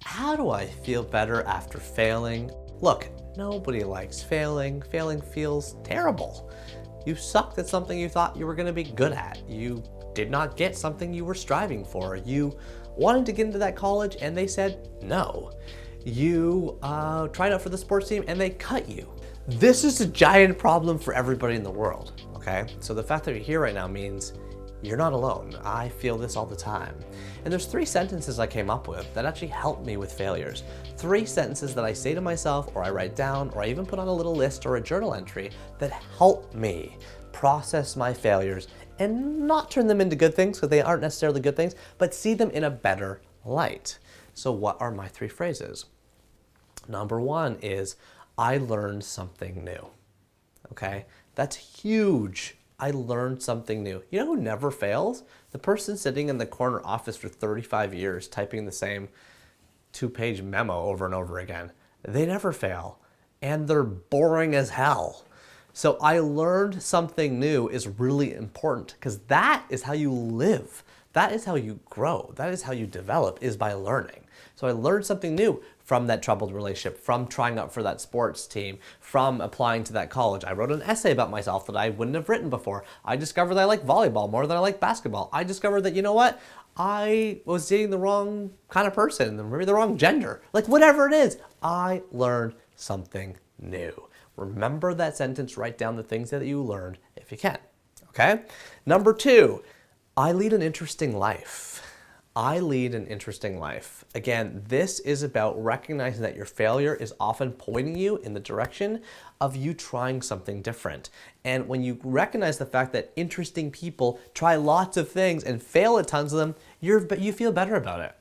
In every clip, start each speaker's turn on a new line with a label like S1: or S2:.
S1: How do I feel better after failing? Look, nobody likes failing. Failing feels terrible. You sucked at something you thought you were going to be good at. You did not get something you were striving for. You wanted to get into that college and they said no. You tried out for the sports team and they cut you. This is a giant problem for everybody in the world, okay? So the fact that you're here right now means you're not alone. I feel this all the time. And there's 3 sentences I came up with that actually help me with failures. 3 sentences that I say to myself, or I write down, or I even put on a little list or a journal entry that help me process my failures and not turn them into good things, because they aren't necessarily good things, but see them in a better light. So what are my 3 phrases? Number 1 is, I learned something new, okay? That's huge. I learned something new. You know who never fails? The person sitting in the corner office for 35 years typing the same 2-page memo over and over again. They never fail, and they're boring as hell. So I learned something new is really important, because that is how you live. That is how you grow. That is how you develop, is by learning. So I learned something new from that troubled relationship, from trying out for that sports team, from applying to that college. I wrote an essay about myself that I wouldn't have written before. I discovered that I like volleyball more than I like basketball. I discovered that, you know what? I was dating the wrong kind of person, maybe the wrong gender. Like whatever it is, I learned something new. Remember that sentence, write down the things that you learned if you can, okay? Number 2, I lead an interesting life. I lead an interesting life. Again, this is about recognizing that your failure is often pointing you in the direction of you trying something different. And when you recognize the fact that interesting people try lots of things and fail at tons of them, you feel better about it.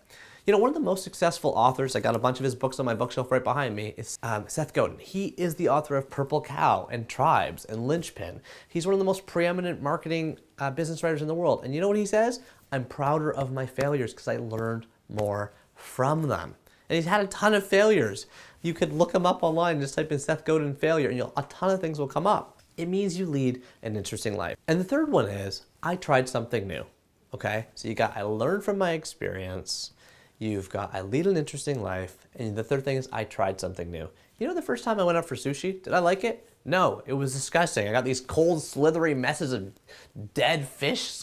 S1: You know, one of the most successful authors, I got a bunch of his books on my bookshelf right behind me, is Seth Godin. He is the author of Purple Cow and Tribes and Linchpin. He's one of the most preeminent marketing business writers in the world. And you know what he says? I'm prouder of my failures because I learned more from them. And he's had a ton of failures. You could look him up online and just type in Seth Godin failure and a ton of things will come up. It means you lead an interesting life. And the third one is, I tried something new, okay? So you got, I learned from my experience. You've got, I lead an interesting life. And the third thing is, I tried something new. You know the first time I went out for sushi, did I like it? No, it was disgusting. I got these cold, slithery messes of dead fish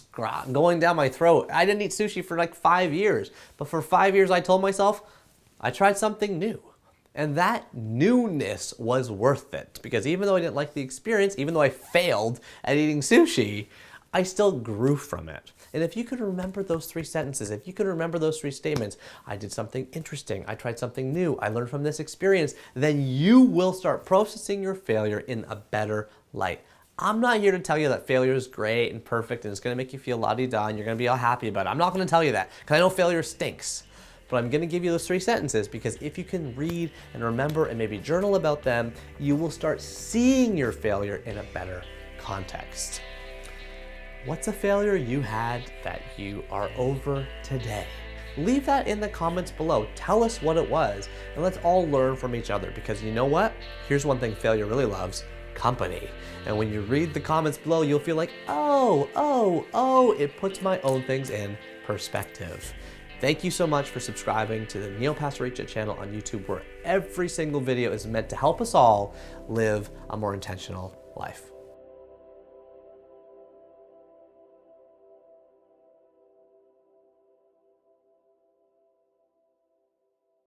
S1: going down my throat. I didn't eat sushi for like 5 years. But for 5 years, I told myself, I tried something new. And that newness was worth it. Because even though I didn't like the experience, even though I failed at eating sushi, I still grew from it. And if you could remember those 3 sentences, if you could remember those 3 statements, I did something interesting, I tried something new, I learned from this experience, then you will start processing your failure in a better light. I'm not here to tell you that failure is great and perfect and it's gonna make you feel la-di-da and you're gonna be all happy about it. I'm not gonna tell you that, because I know failure stinks. But I'm gonna give you those 3 sentences because if you can read and remember and maybe journal about them, you will start seeing your failure in a better context. What's a failure you had that you are over today? Leave that in the comments below. Tell us what it was, and let's all learn from each other, because you know what? Here's one thing failure really loves: company. And when you read the comments below, you'll feel like, oh, it puts my own things in perspective. Thank you so much for subscribing to the Pasricha channel on YouTube, where every single video is meant to help us all live a more intentional life.